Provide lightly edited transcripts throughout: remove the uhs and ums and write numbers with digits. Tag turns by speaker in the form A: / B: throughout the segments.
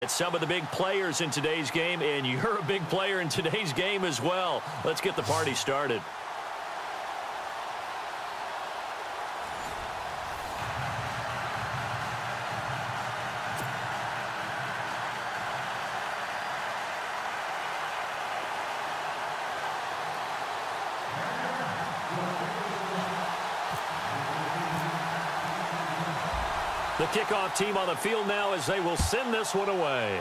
A: It's some of the big players in today's game, and you're a big player in today's game as well. Let's get the party started. The kickoff team on the field now as they will send this one away.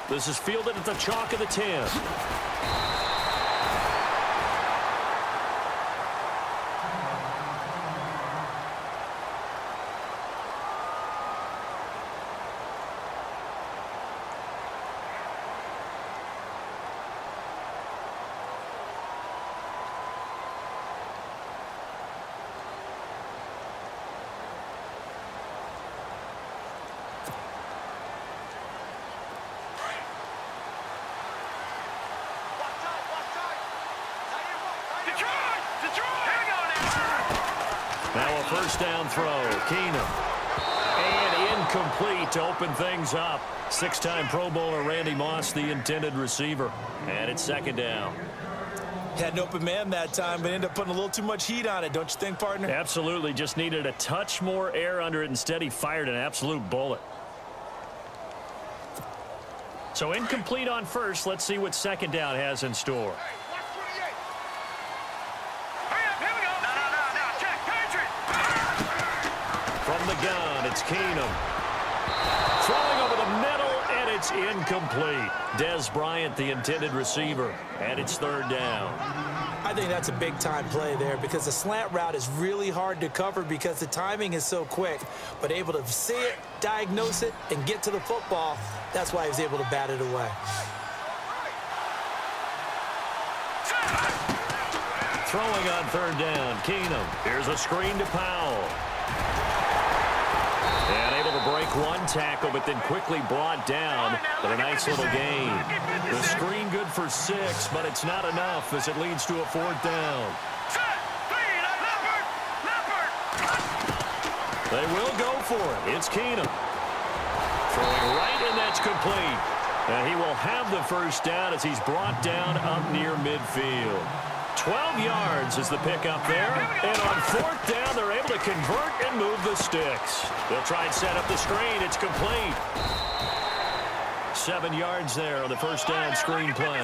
A: This is fielded at the chalk of the 10. Now a first down throw. Keenum. And incomplete to open things up. Six-time Pro Bowler Randy Moss, the intended receiver. And it's second down.
B: Had an open man that time, but ended up putting a little too much heat on it, don't you think, partner?
A: Absolutely. Just needed a touch more air under it. Instead, he fired an absolute bullet. So incomplete on first. Let's see what second down has in store. From the gun, it's Keenum. Throwing over the middle, and it's incomplete. Dez Bryant, the intended receiver, and it's third down.
B: I think that's a big-time play there because the slant route is really hard to cover because the timing is so quick. But able to see it, diagnose it, and get to the football, that's why he was able to bat it away.
A: Throwing on third down, Keenum. Here's a screen to Powell. And able to break one tackle, but then quickly brought down. But a nice little gain. The screen good for 6, but it's not enough as it leads to a fourth down. They will go for it. It's Keenum. Throwing right, and that's complete. And he will have the first down as he's brought down up near midfield. 12 yards is the pickup there. And on fourth down, they're able to convert and move the sticks. They'll try and set up the screen. It's complete. 7 yards there on the first down screen play.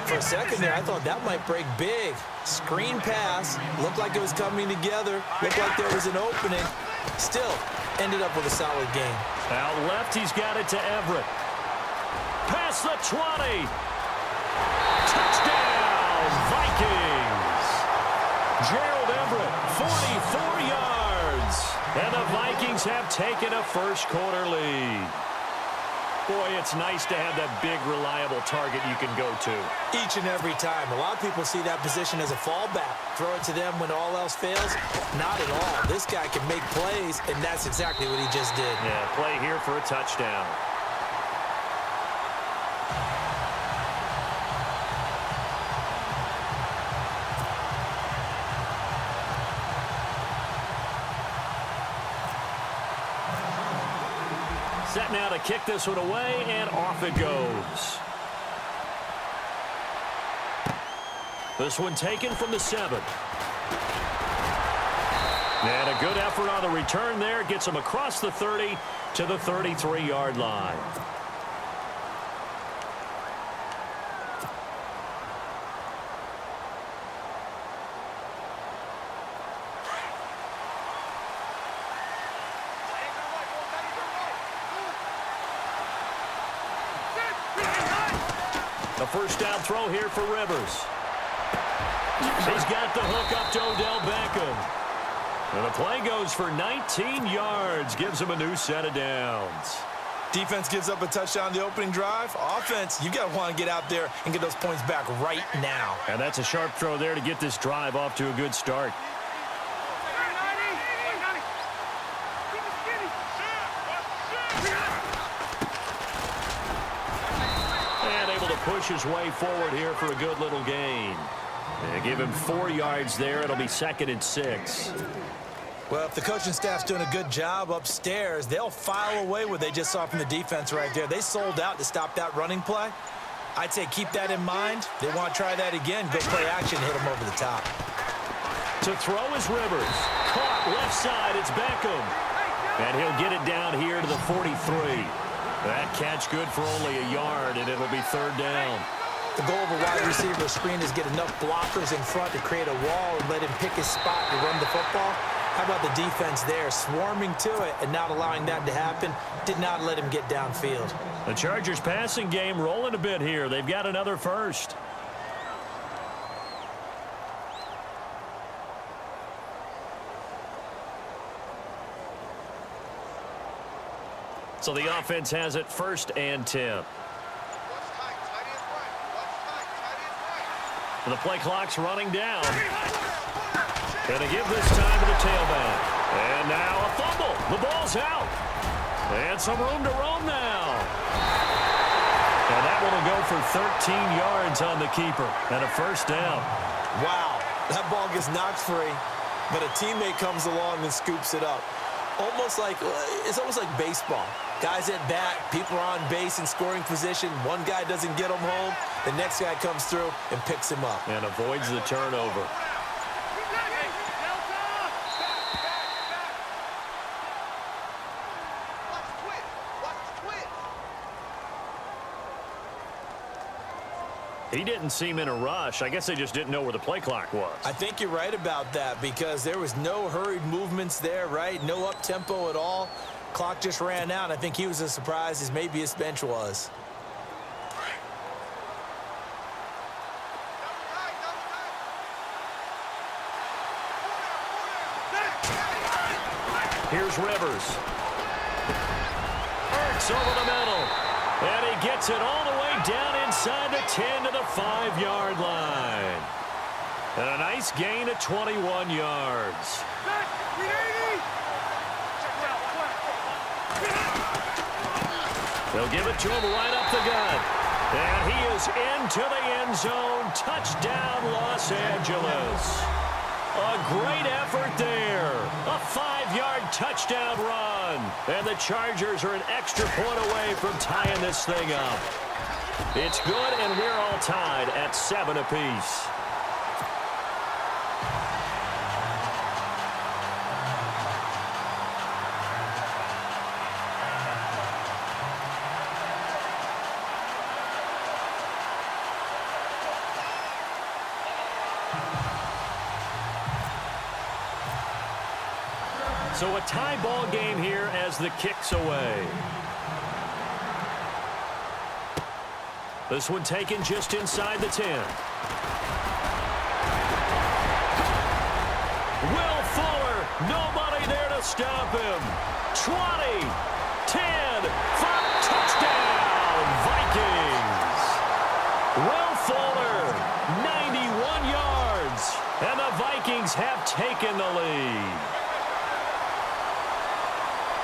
B: For a second there, I thought that might break big. Screen pass. Looked like it was coming together. Looked like there was an opening. Still, ended up with a solid game.
A: Out left, he's got it to Everett. Past the 20. Touchdown! Vikings. Gerald Everett, 44 yards. And the Vikings have taken a first-quarter lead. Boy, it's nice to have that big, reliable target you can go to.
B: Each and every time. A lot of people see that position as a fallback. Throw it to them when all else fails. Not at all. This guy can make plays, and that's exactly what he just did.
A: Yeah, play here for a touchdown. Set now to kick this one away, and off it goes. This one taken from the 7. And a good effort on the return there. Gets him across the 30 to the 33-yard line. A first down throw here for Rivers. He's got the hook up to Odell Beckham. And the play goes for 19 yards. Gives him a new set of downs.
B: Defense gives up a touchdown the opening drive. Offense, you got to want to get out there and get those points back right now.
A: And that's a sharp throw there to get this drive off to a good start. Push his way forward here for a good little gain. They give him 4 yards there. It'll be 2nd and 6.
B: Well, if the coaching staff's doing a good job upstairs, they'll file away what they just saw from the defense right there. They sold out to stop that running play. I'd say keep that in mind. They want to try that again. Go play action, hit them over the top.
A: To throw is Rivers. Caught left side. It's Beckham. And he'll get it down here to the 43. That catch good for only a yard, and it'll be third down.
B: The goal of a wide receiver screen is get enough blockers in front to create a wall and let him pick his spot to run the football. How about the defense there, swarming to it and not allowing that to happen? Did not let him get downfield.
A: The Chargers passing game rolling a bit here. They've got another first. So the offense has it 1st and 10. The play clock's running down. Gonna give this time to the tailback. And now a fumble. The ball's out. And some room to roam now. And that one will go for 13 yards on the keeper. And a first down.
C: Wow. That ball gets knocked free, but a teammate comes along and scoops it up. It's almost like baseball. Guys at bat, people are on base in scoring position. One guy doesn't get him home. The next guy comes through and picks him up.
A: And avoids the turnover. He didn't seem in a rush. I guess they just didn't know where the play clock was.
B: I think you're right about that because there was no hurried movements there, right? No up-tempo at all. Clock just ran out. I think he was as surprised as maybe his bench was.
A: Here's Rivers. Ertz over the middle. And he gets it all the way down inside the 10 to the 5-yard line. And a nice gain of 21 yards. They'll give it to him right up the gut. And he is into the end zone. Touchdown, Los Angeles. A great effort there. A 5-yard touchdown run. And the Chargers are an extra point away from tying this thing up. It's good, and we're all tied at 7 apiece. So a tie ball game here as the kick's away. This one taken just inside the 10. Will Fuller, nobody there to stop him. 20, 10, 5, touchdown, Vikings. Will Fuller, 91 yards, and the Vikings have taken the lead.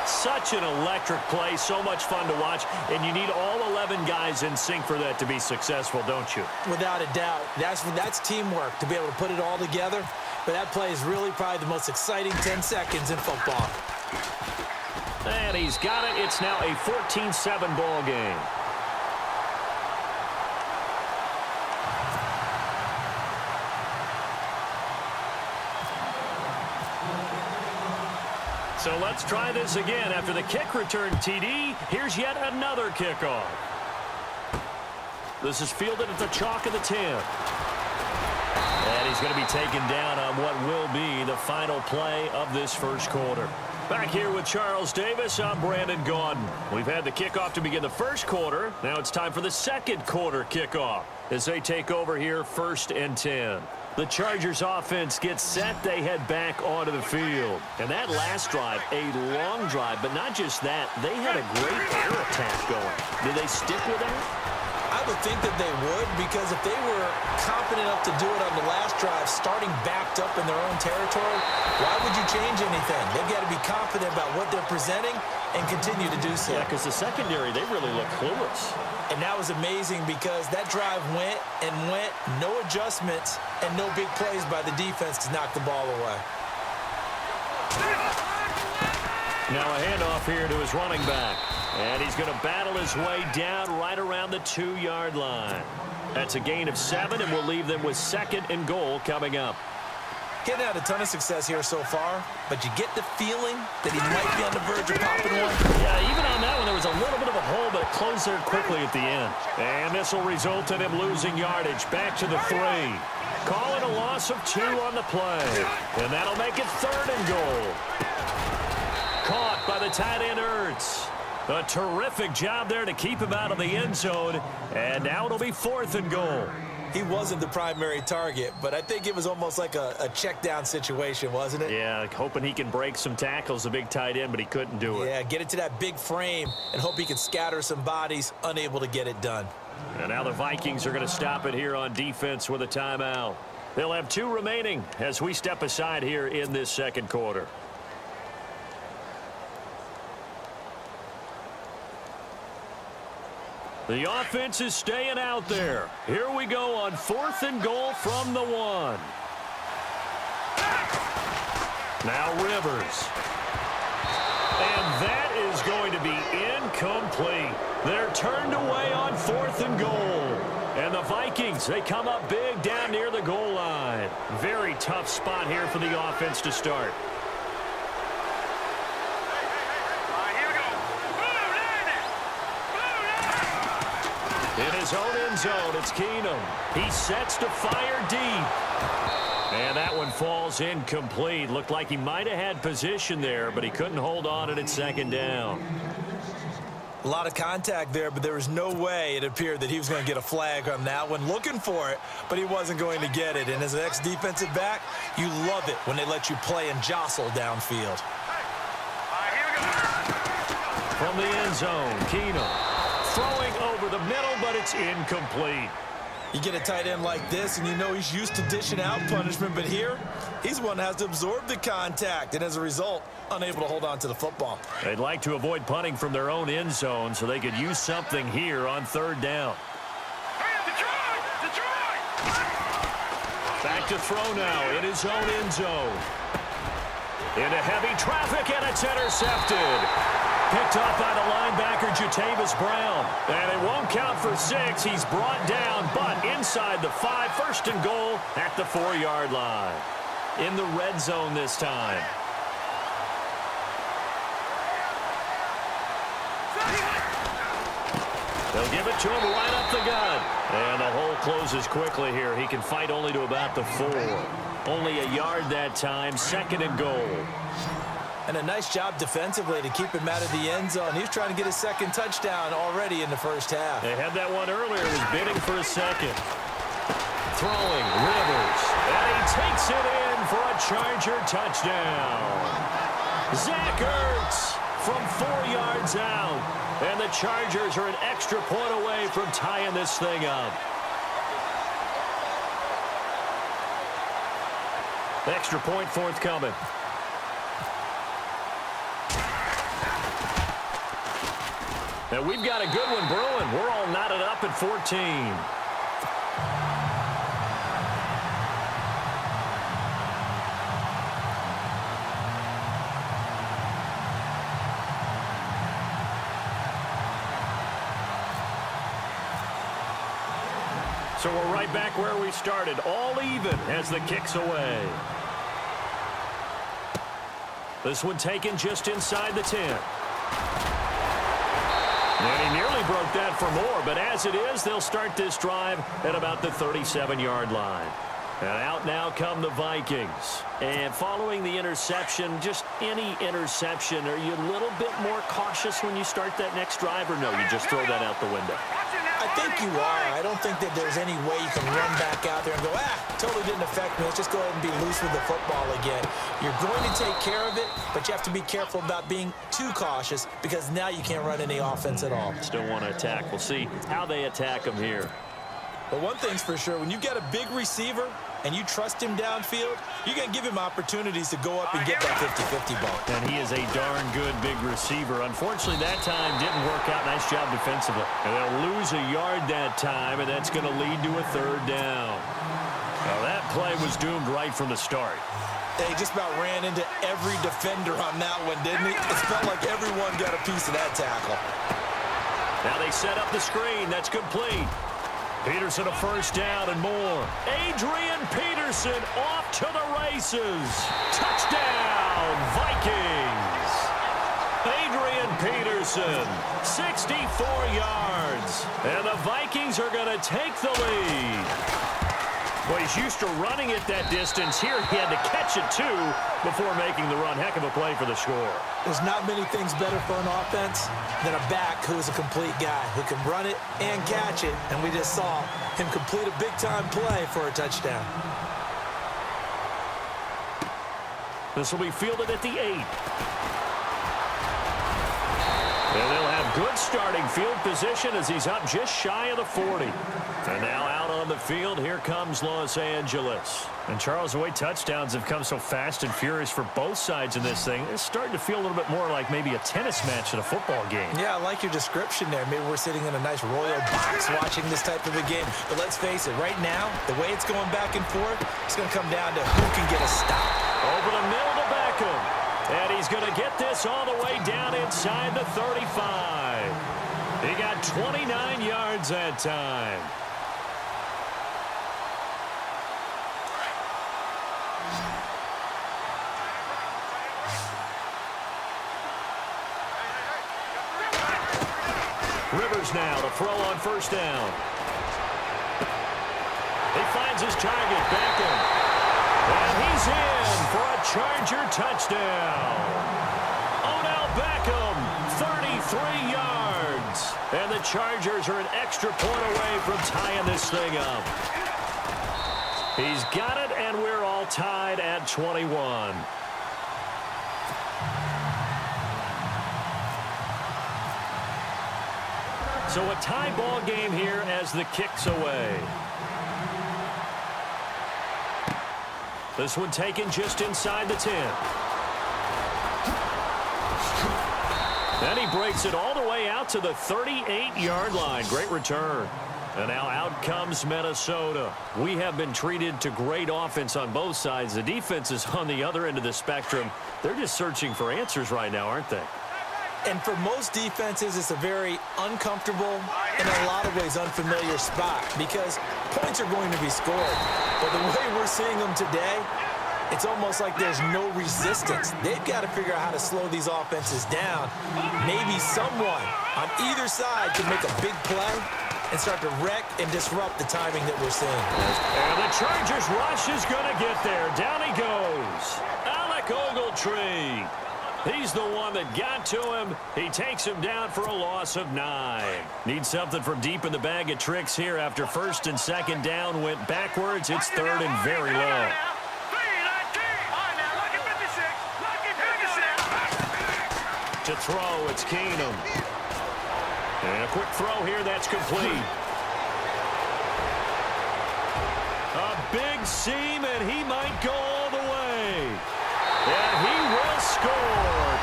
A: Such an electric play, so much fun to watch, and you need all 11 guys in sync for that to be successful, don't you?
B: Without a doubt. That's teamwork, to be able to put it all together. But that play is really probably the most exciting 10 seconds in football.
A: And he's got it. It's now a 14-7 ball game. So let's try this again. After the kick return TD, here's yet another kickoff. This is fielded at the chalk of the 10. And he's going to be taken down on what will be the final play of this first quarter. Back here with Charles Davis, I'm Brandon Gaudin. We've had the kickoff to begin the first quarter. Now it's time for the second quarter kickoff as they take over here 1st and 10. The Chargers offense gets set. They head back onto the field. And that last drive, a long drive, but not just that. They had a great air attack going. Did they stick with that?
B: I would think that they would, because if they were confident enough to do it on the last drive, starting backed up in their own territory, why would you change anything? They've got to be confident about what they're presenting and continue to do so.
A: Yeah, because the secondary, they really look clueless.
B: And that was amazing because that drive went and went, no adjustments and no big plays by the defense to knock the ball away.
A: Now a handoff here to his running back. And he's going to battle his way down right around the 2-yard line. That's a gain of 7, and we'll leave them with 2nd and goal coming up.
B: Getting had a ton of success here so far, but you get the feeling that he might be on the verge of popping one.
A: Yeah, even on that one, there was a little bit of a hole, but it closed there quickly at the end. And this will result in him losing yardage. Back to the 3. Calling a loss of 2 on the play. And that'll make it 3rd and goal. Caught by the tight end, Ertz. A terrific job there to keep him out of the end zone. And now it'll be 4th and goal.
B: He wasn't the primary target, but I think it was almost like a check down situation, wasn't it?
A: Yeah, hoping he can break some tackles, the big tight end, but he couldn't do it.
B: Yeah, get it to that big frame and hope he can scatter some bodies, unable to get it done.
A: And now the Vikings are going to stop it here on defense with a timeout. They'll have 2 remaining as we step aside here in this 2nd quarter. The offense is staying out there. Here we go on 4th and goal from the 1. Now Rivers. And that is going to be incomplete. They're turned away on 4th and goal. And the Vikings, they come up big down near the goal line. Very tough spot here for the offense to start. In his own end zone, it's Keenum. He sets to fire deep. And that one falls incomplete. Looked like he might have had position there, but he couldn't hold on, and it's 2nd down.
B: A lot of contact there, but there was no way it appeared that he was going to get a flag on that one. Looking for it, but he wasn't going to get it. And as an ex-defensive back, you love it when they let you play and jostle downfield.
A: From the end zone, Keenum. Throwing over the middle, but it's incomplete.
B: You get a tight end like this, and you know he's used to dishing out punishment, but here, he's one that has to absorb the contact, and as a result, unable to hold on to the football.
A: They'd like to avoid punting from their own end zone so they could use something here on 3rd down. Back to throw now in his own end zone. Into heavy traffic, and it's intercepted. Picked off by the linebacker, Jatavis Brown. And it won't count for 6. He's brought down, but inside the 5. 1st and goal at the 4-yard line. In the red zone this time. They'll give it to him right up the gut. And the hole closes quickly here. He can fight only to about the 4. Only a yard that time. 2nd and goal.
B: And a nice job defensively to keep him out of the end zone. He was trying to get his 2nd touchdown already in the 1st half.
A: They had that one earlier. He was bidding for a 2nd. Throwing, Rivers. And he takes it in for a Charger touchdown. Zach Ertz from 4 yards out. And the Chargers are an extra point away from tying this thing up. Extra point forthcoming. And we've got a good one brewing. We're all knotted up at 14. So we're right back where we started. All even as the kick's away. This one taken just inside the 10. And he nearly broke that for more, but as it is, they'll start this drive at about the 37-yard line. And out now come the Vikings. And following the interception, just any interception, are you a little bit more cautious when you start that next drive, or no, you just throw that out the window?
B: I think you are. I don't think that there's any way you can run back out there and go, totally didn't affect me. Let's just go ahead and be loose with the football again. You're going to take care of it, but you have to be careful about being too cautious because now you can't run any offense at all.
A: Still want to attack. We'll see how they attack him here.
B: But one thing's for sure, when you've got a big receiver and you trust him downfield, you're going to give him opportunities to go up and get that 50-50 ball.
A: And he is a darn good big receiver. Unfortunately, that time didn't work out. Nice job defensively. And they'll lose a yard that time, and that's going to lead to a 3rd down. Now, that play was doomed right from the start.
C: He just about ran into every defender on that one, didn't he? It felt like everyone got a piece of that tackle.
A: Now they set up the screen. That's complete. Peterson a first down and more. Adrian Peterson off to the races. Touchdown, Vikings. Adrian Peterson, 64 yards. And the Vikings are going to take the lead. Well, he's used to running it that distance. Here he had to catch it, too, before making the run. Heck of a play for the score.
B: There's not many things better for an offense than a back who is a complete guy who can run it and catch it. And we just saw him complete a big-time play for a touchdown.
A: This will be fielded at the 8. And they'll have good starting field position as he's up just shy of the 40. And now out on the field, here comes Los Angeles. And Charles, the way touchdowns have come so fast and furious for both sides in this thing, it's starting to feel a little bit more like maybe a tennis match at a football game.
B: Yeah, I like your description there. Maybe we're sitting in a nice royal box watching this type of a game. But let's face it, right now, the way it's going back and forth, it's going to come down to who can get a stop.
A: Over the middle to Beckham. And he's going to get this all the way down inside the 35. He got 29 yards that time. Rivers now to throw on first down. He finds his target, Beckham. And he's in for a Charger touchdown. Odell Beckham, 33 yards. And the Chargers are an extra point away from tying this thing up. He's got it, and we're all tied at 21. So a tie ball game here as the kick's away. This one taken just inside the 10. Then he breaks it all the way out to the 38-yard line. Great return. And now out comes Minnesota. We have been treated to great offense on both sides. The defense is on the other end of the spectrum. They're just searching for answers right now, aren't they?
B: And for most defenses, it's a very uncomfortable and in a lot of ways unfamiliar spot because points are going to be scored. But the way we're seeing them today, it's almost like there's no resistance. They've got to figure out how to slow these offenses down. Maybe someone on either side can make a big play and start to wreck and disrupt the timing that we're seeing.
A: And the Chargers rush is going to get there. Down he goes. Alec Ogletree. He's the one that got to him. He takes him down for a loss of 9. Needs something from deep in the bag of tricks here after first and second down went backwards. It's third and very low. To throw, it's Keenum. And a quick throw here, that's complete. A big seam, and he might go all the way. And he will score.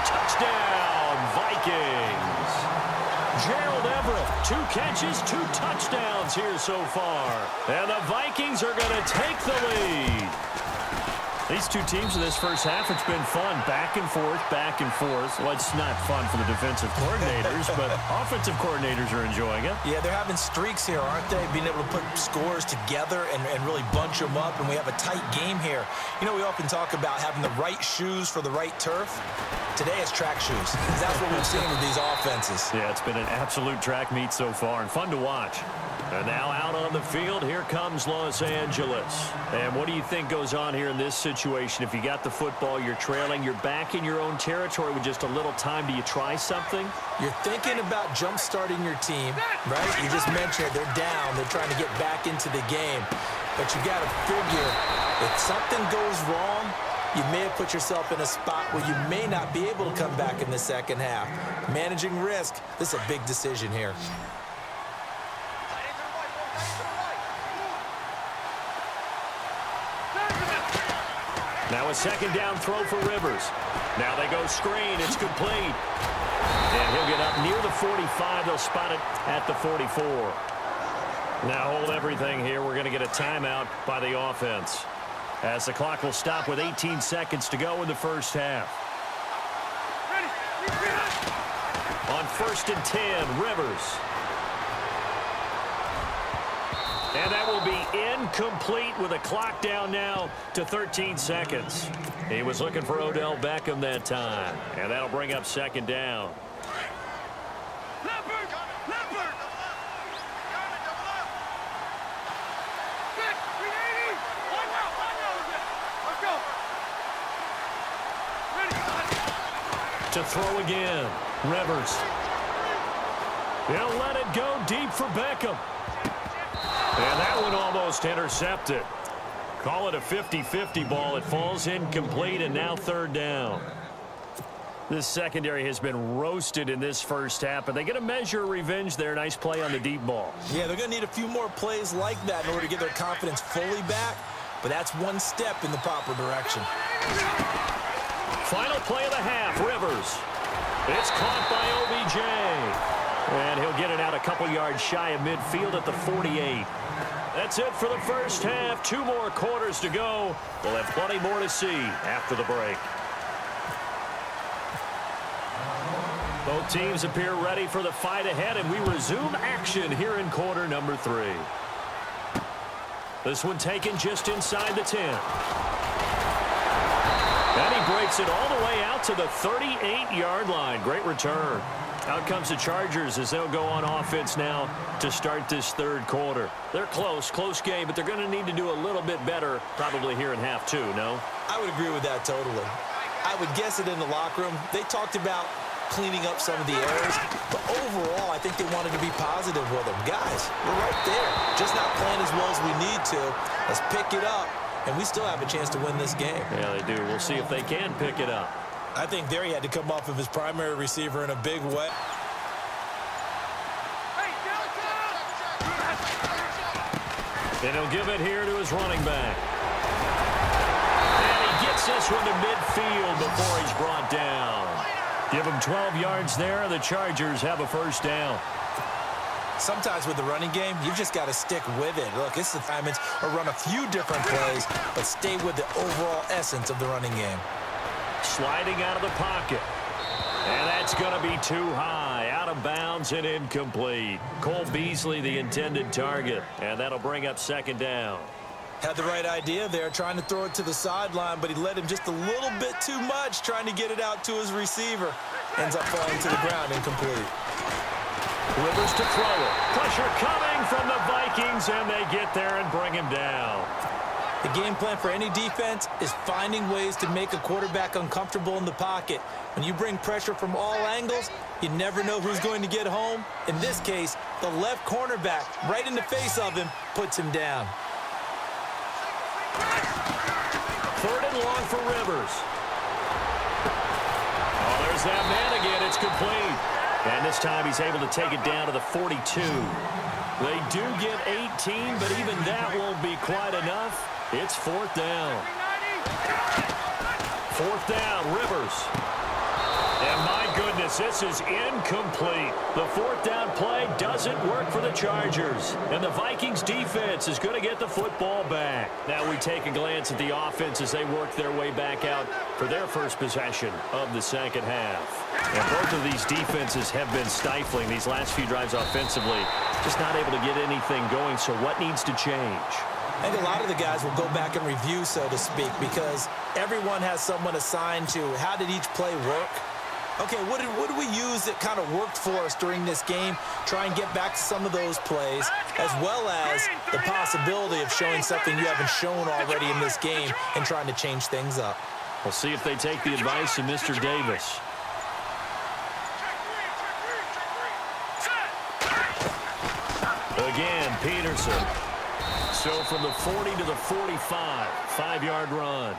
A: Touchdown, Vikings. Gerald Everett, 2 catches, 2 touchdowns here so far. And the Vikings are going to take the lead. These two teams in this first half, it's been fun. Back and forth, back and forth. Well, it's not fun for the defensive coordinators, but offensive coordinators are enjoying it.
B: Yeah, they're having streaks here, aren't they? Being able to put scores together and really bunch them up, and we have a tight game here. You know, we often talk about having the right shoes for the right turf. Today it's track shoes. That's what we've seen with these offenses.
A: Yeah, it's been an absolute track meet so far and fun to watch. And now out on the field, here comes Los Angeles. And what do you think goes on here in this situation? If you got the football, you're trailing, you're back in your own territory with just a little time. Do you try something?
B: You're thinking about jump-starting your team, right? You just mentioned it. They're down. They're trying to get back into the game. But you got to figure if something goes wrong, you may have put yourself in a spot where you may not be able to come back in the second half. Managing risk, this is a big decision here.
A: Now a second down throw for Rivers. Now they go screen. It's complete. And he'll get up near the 45. They'll spot it at the 44. Now hold everything here. We're going to get a timeout by the offense. as the clock will stop with 18 seconds to go in the first half. On 1st and 10, Rivers. And that will be incomplete with a clock down now to 13 seconds. He was looking for Odell Beckham that time, and that'll bring up 2nd down. To throw again, Rivers. He'll let it go deep for Beckham. And that one almost intercepted. Call it a 50-50 ball. It falls incomplete, and now 3rd down. This secondary has been roasted in this first half, but they get a measure of revenge there. Nice play on the deep ball.
B: Yeah, they're going to need a few more plays like that in order to get their confidence fully back, but that's one step in the proper direction.
A: Final play of the half, Rivers. It's caught by OBJ. And he'll get it out a couple yards shy of midfield at the 48. That's it for the first half. 2 more quarters to go. We'll have plenty more to see after the break. Both teams appear ready for the fight ahead, and we resume action here in quarter number 3. This one taken just inside the 10. And he breaks it all the way out to the 38-yard line. Great return. Out comes the Chargers as they'll go on offense now to start this 3rd quarter. They're close game, but they're going to need to do a little bit better probably here in half 2, no?
B: I would agree with that totally. I would guess it in the locker room. They talked about cleaning up some of the errors, but overall, I think they wanted to be positive with them. Guys, we're right there. Just not playing as well as we need to. Let's pick it up, and we still have a chance to win this game.
A: Yeah, they do. We'll see if they can pick it up.
B: I think there he had to come off of his primary receiver in a big way.
A: And he'll give it here to his running back. And he gets this one to midfield before he's brought down. Give him 12 yards there, and the Chargers have a 1st down.
B: Sometimes with the running game, you've just got to stick with it. Look, it's assignments or run a few different plays, but stay with the overall essence of the running game.
A: Sliding out of the pocket. And that's going to be too high. Out of bounds and incomplete. Cole Beasley, the intended target. And that'll bring up 2nd down.
B: Had the right idea there, trying to throw it to the sideline, but he led him just a little bit too much, trying to get it out to his receiver. Ends up falling to the ground, incomplete.
A: Rivers to throw it. Pressure coming from the Vikings, and they get there and bring him down.
B: The game plan for any defense is finding ways to make a quarterback uncomfortable in the pocket. When you bring pressure from all angles, you never know who's going to get home. In this case, the left cornerback, right in the face of him, puts him down.
A: 3rd and long for Rivers. Oh, there's that man again. It's complete. And this time he's able to take it down to the 42. They do get 18, but even that won't be quite enough. It's 4th down. 4th down, Rivers. And my goodness, this is incomplete. The 4th down play doesn't work for the Chargers. And the Vikings defense is going to get the football back. Now we take a glance at the offense as they work their way back out for their first possession of the 2nd half. And both of these defenses have been stifling these last few drives offensively. Just not able to get anything going, so what needs to change?
B: I think a lot of the guys will go back and review, so to speak, because everyone has someone assigned to how did each play work. Okay, what did we use that kind of worked for us during this game? Try and get back to some of those plays, as well as the possibility of showing something you haven't shown already in this game and trying to change things up.
A: We'll see if they take the advice of Mr. Davis. Again, Peterson. So from the 40 to the 45, 5-yard run.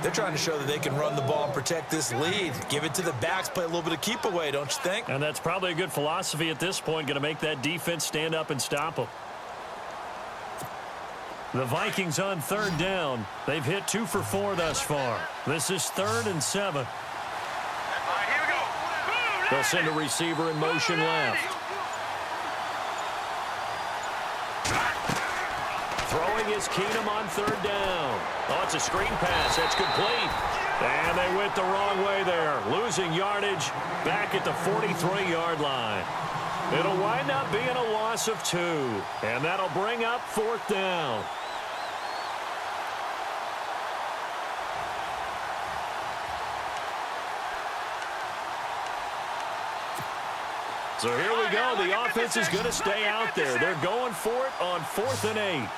B: They're trying to show that they can run the ball and protect this lead. Give it to the backs, play a little bit of keep away, don't you think?
A: And that's probably a good philosophy at this point, going to make that defense stand up and stop them. The Vikings on 3rd down. They've hit 2 for 4 thus far. This is 3rd and 7. They'll send a receiver in motion left. Throwing is Keenum on third down. Oh, it's a screen pass. That's complete. And they went the wrong way there. Losing yardage back at the 43-yard line. It'll wind up being a loss of 2. And that'll bring up fourth down. So here we go. The offense is going to stay out there. They're going for it on 4th and 8.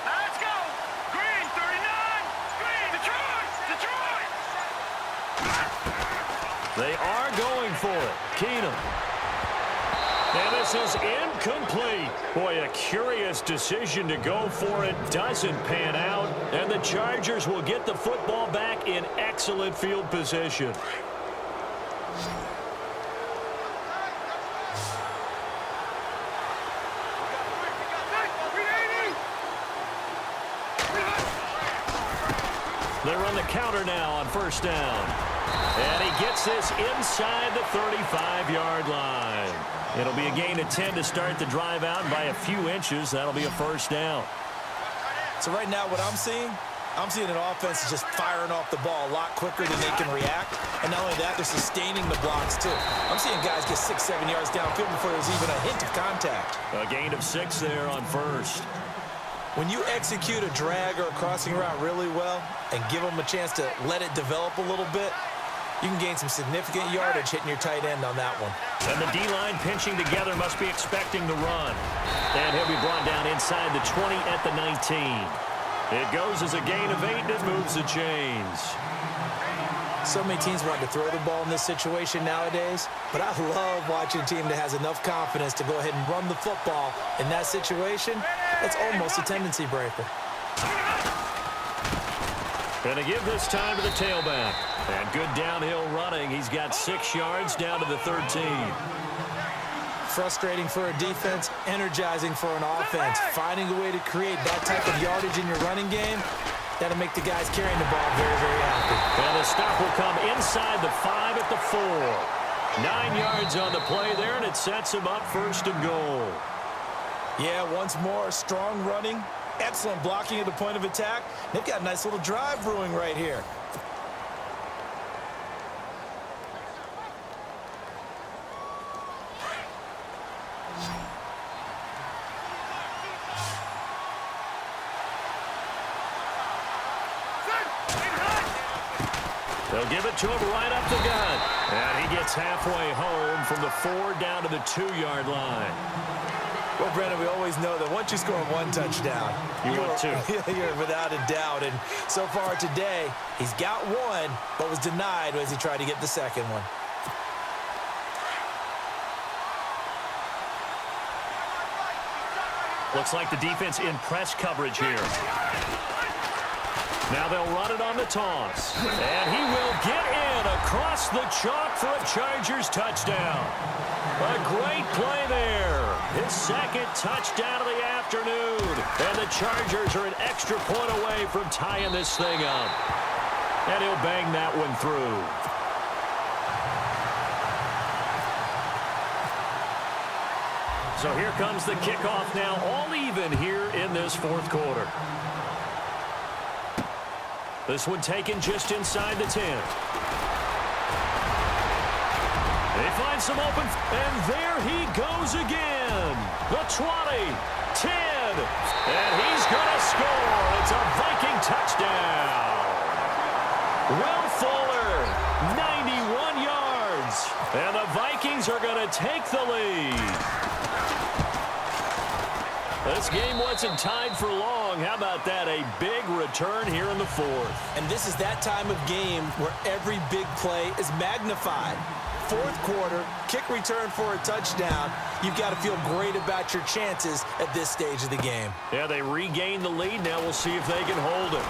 D: Let's go. Green, 39. Green, Detroit.
A: They are going for it. Keenum. And this is incomplete. Boy, a curious decision to go for it. Doesn't pan out. And the Chargers will get the football back in excellent field position. They run the counter now on first down. And he gets this inside the 35-yard line. It'll be a gain of 10 to start the drive out. By a few inches, that'll be a first down.
B: So right now what I'm seeing an offense is just firing off the ball a lot quicker than they can react. And not only that, they're sustaining the blocks too. I'm seeing guys get 6-7 yards downfield before there's even a hint of contact.
A: A gain of 6 there on first.
B: When you execute a drag or a crossing route really well and give them a chance to let it develop a little bit, you can gain some significant yardage hitting your tight end on that one.
A: And the D-line pinching together must be expecting the run. And he'll be brought down inside the 20 at the 19. It goes as a gain of 8 and it moves the chains.
B: So many teams want to throw the ball in this situation nowadays, but I love watching a team that has enough confidence to go ahead and run the football in that situation. That's almost a tendency breaker.
A: Going to give this time to the tailback. And good downhill running. He's got 6 yards down to the 13.
B: Frustrating for a defense, energizing for an offense. Finding a way to create that type of yardage in your running game, that'll make the guys carrying the ball very, very happy.
A: And the stop will come inside the 5 at the 4. 9 yards on the play there, and it sets him up first and goal.
B: Yeah, once more, strong running, excellent blocking at the point of attack. They've got a nice little drive brewing right here.
A: They'll give it to him right up the gut. And he gets halfway home from the 4 down to the 2-yard line.
B: Well, Brandon, we always know that once you score one touchdown, you're without a doubt. And so far today, he's got one, but was denied as he tried to get the second one.
A: Looks like the defense in press coverage here. Now they'll run it on the toss. And he will get in across the chalk for a Chargers touchdown. A great play there. His second touchdown of the afternoon. And the Chargers are an extra point away from tying this thing up. And he'll bang that one through. So here comes the kickoff now, all even here in this fourth quarter. This one taken just inside the 10. They find some open, and there he goes again. The 20, 10, and he's going to score. It's a Viking touchdown. Will Fuller, 91 yards, and the Vikings are going to take the lead. This game wasn't tied for long. How about that? A big return here in the fourth.
B: And this is that time of game where every big play is magnified. Fourth quarter, kick return for a touchdown. You've got to feel great about your chances at this stage of the game.
A: Yeah, they regain the lead. Now we'll see if they can hold it.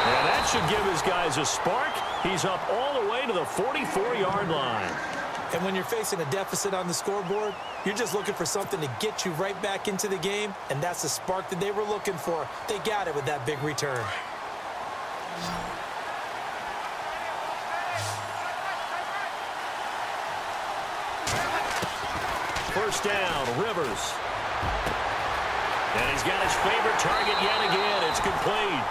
A: And that should give his guys a spark. He's up all the way to the 44-yard line.
B: And when you're facing a deficit on the scoreboard, you're just looking for something to get you right back into the game, and that's the spark that they were looking for. They got it with that big return.
A: first down. Rivers. And he's got his favorite target yet again. It's complete.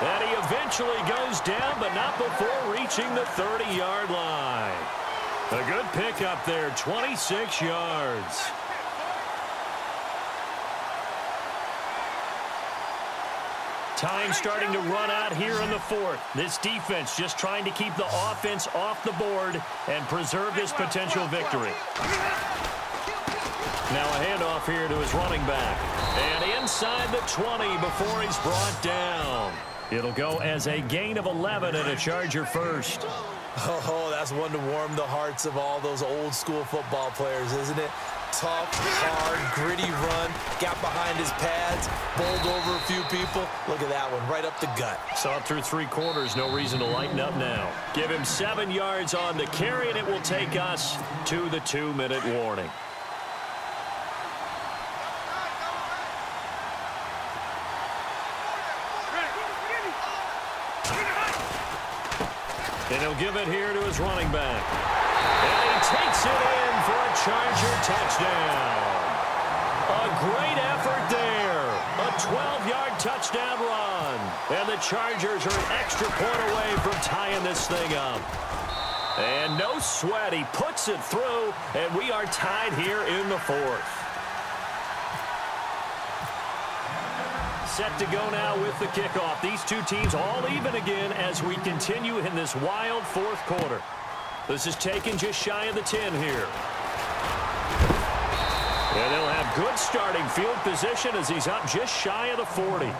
A: And he eventually goes down, but not before reaching the 30-yard line. A good pickup there, 26 yards. Time starting to run out here in the fourth. This defense just trying to keep the offense off the board and preserve this potential victory. Now a handoff here to his running back. And inside the 20 before he's brought down. It'll go as a gain of 11 and a Charger first.
B: Oh, that's one to warm the hearts of all those old school football players, isn't it? Tough, hard, gritty run, got behind his pads, bowled over a few people. Look at that one, right up the gut.
A: Saw it through 3 quarters, no reason to lighten up now. Give him 7 yards on the carry, and it will take us to the 2-minute warning. And he'll give it here to his running back. And he takes it in for a Charger touchdown. A great effort there. A 12-yard touchdown run. And the Chargers are an extra point away from tying this thing up. And no sweat. He puts it through, and we are tied here in the fourth. Set to go now with the kickoff. These two teams all even again as we continue in this wild fourth quarter. This is taken just shy of the 10 here. And they'll have good starting field position as he's up just shy of the 40.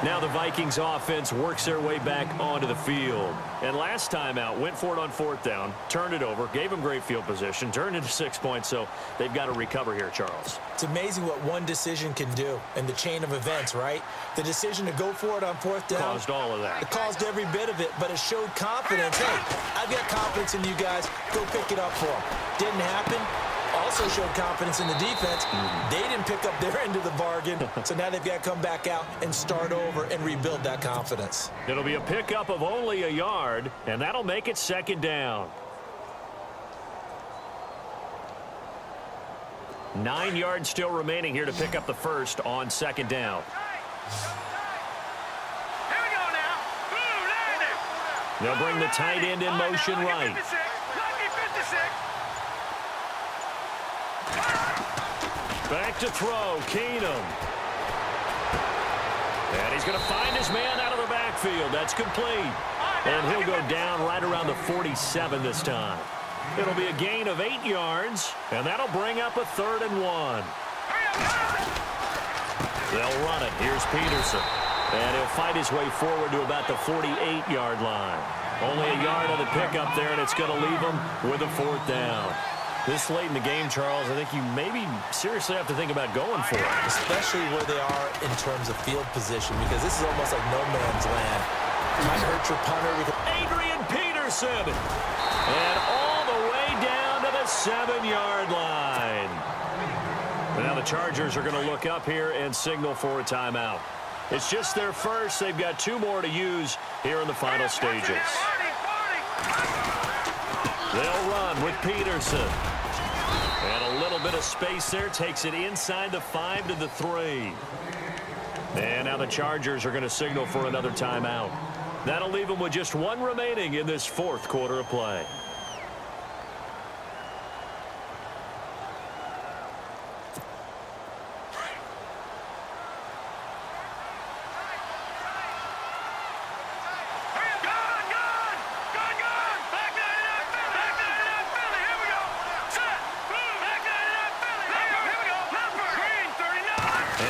A: Now the Vikings offense works their way back onto the field. And last time out, went for it on 4th down, turned it over, gave them great field position, turned into 6 points, so they've got to recover here, Charles.
B: It's amazing what one decision can do in the chain of events, right? The decision to go for it on 4th down.
A: Caused all of that.
B: It caused every bit of it, but it showed confidence. Hey, I've got confidence in you guys. Go pick it up for them. Didn't happen. Also showed confidence in the defense. They didn't pick up their end of the bargain, so now they've got to come back out and start over and rebuild that confidence.
A: It'll be a pickup of only a yard, and that'll make it 2nd down. 9 yards still remaining here to pick up the first on 2nd down.
D: Here we go now. Boom, landed.
A: They'll bring the tight end in motion right.
D: Lucky 56.
A: Back to throw, Keenum. And he's going to find his man out of the backfield. That's complete. And he'll go down right around the 47 this time. It'll be a gain of 8 yards, and that'll bring up a 3rd and 1. They'll run it. Here's Peterson. And he'll fight his way forward to about the 48-yard line. Only a yard on the pickup there, and it's going to leave him with a 4th down. This late in the game, Charles, I think you maybe seriously have to think about going for it.
B: Especially where they are in terms of field position, because this is almost like no man's land. Might hurt your punter.
A: Adrian Peterson. And all the way down to the 7-yard line. Now the Chargers are going to look up here and signal for a timeout. It's just their first. They've got 2 more to use here in the final stages. They'll run with Peterson. And a little bit of space there takes it inside the 5 to the 3. And now the Chargers are going to signal for another timeout. That'll leave them with just 1 remaining in this 4th quarter of play.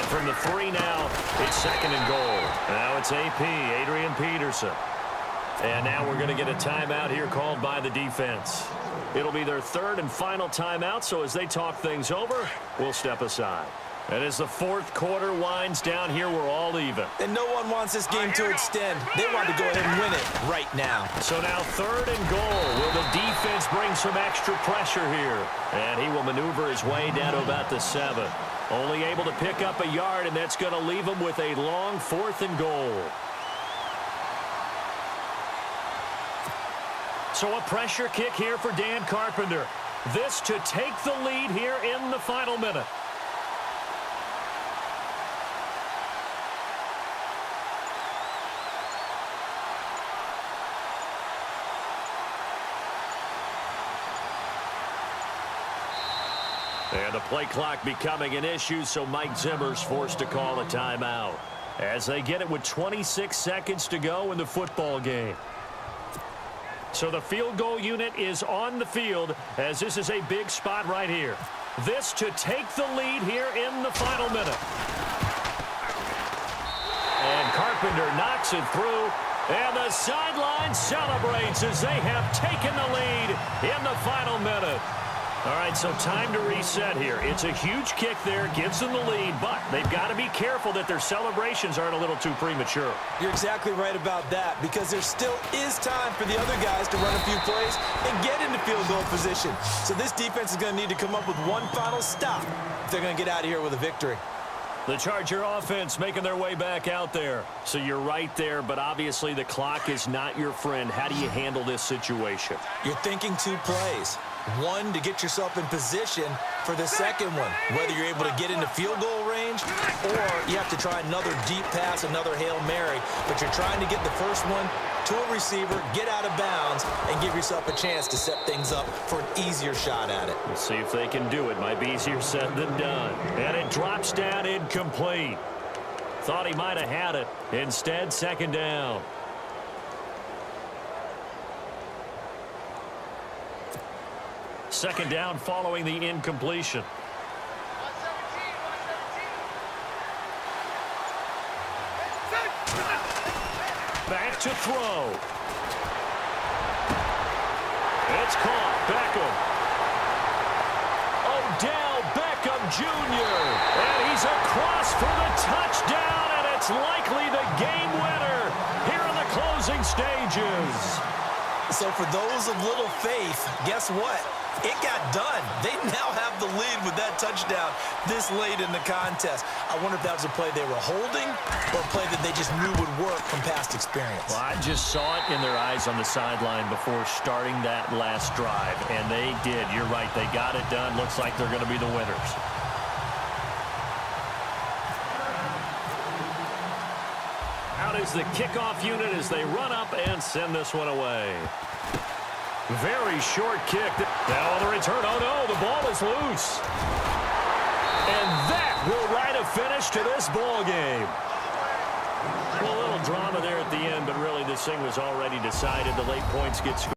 A: From the 3 now, it's 2nd and goal. Now it's AP, Adrian Peterson. And now we're going to get a timeout here called by the defense. It'll be their 3rd and final timeout, so as they talk things over, we'll step aside. And as the 4th quarter winds down here, we're all even.
B: And no one wants this game to extend. They want to go ahead and win it right now.
A: So now 3rd and goal. Will the defense bring some extra pressure here? And he will maneuver his way down to about the 7. Only able to pick up a yard, and that's going to leave him with a long 4th and goal. So a pressure kick here for Dan Carpenter. This to take the lead here in the final minute. And the play clock becoming an issue, so Mike Zimmer's forced to call a timeout as they get it with 26 seconds to go in the football game. So the field goal unit is on the field as this is a big spot right here. This to take the lead here in the final minute. And Carpenter knocks it through. And the sideline celebrates as they have taken the lead in the final minute. All right, so time to reset here. It's a huge kick there, gives them the lead, but they've got to be careful that their celebrations aren't a little too premature.
C: You're exactly right about that, because there still is time for the other guys to run a few plays and get into field goal position. So this defense is going to need to come up with one final stop if they're going to get out of here with a victory.
A: The Charger offense making their way back out there. So you're right there, but obviously the clock is not your friend. How do you handle this situation?
B: You're thinking two plays. One, to get yourself in position for the second one, whether you're able to get into field goal range or you have to try another deep pass, another Hail Mary, but you're trying to get the first one to a receiver, get out of bounds, and give yourself a chance to set things up for an easier shot at it.
A: We'll see if they can do it. Might be easier said than done. And it drops down incomplete. Thought he might have had it. Instead, second down. Second down following the incompletion. Back to throw. It's caught. Beckham. Odell Beckham Jr. And he's across for the touchdown, and it's likely the game winner here in the closing stages.
B: So for those of little faith, guess what? It got done. They now have the lead with that touchdown this late in the contest. I wonder if that was a play they were holding or a play that they just knew would work from past experience.
A: Well, I just saw it in their eyes on the sideline before starting that last drive, and they did. You're right. They got it done. Looks like they're going to be the winners. Out is the kickoff unit as they run up and send this one away. Very short kick. Now on the return. Oh, no, the ball is loose. And that will write a finish to this ball game. Well, a little drama there at the end, but really this thing was already decided. The late points get scored.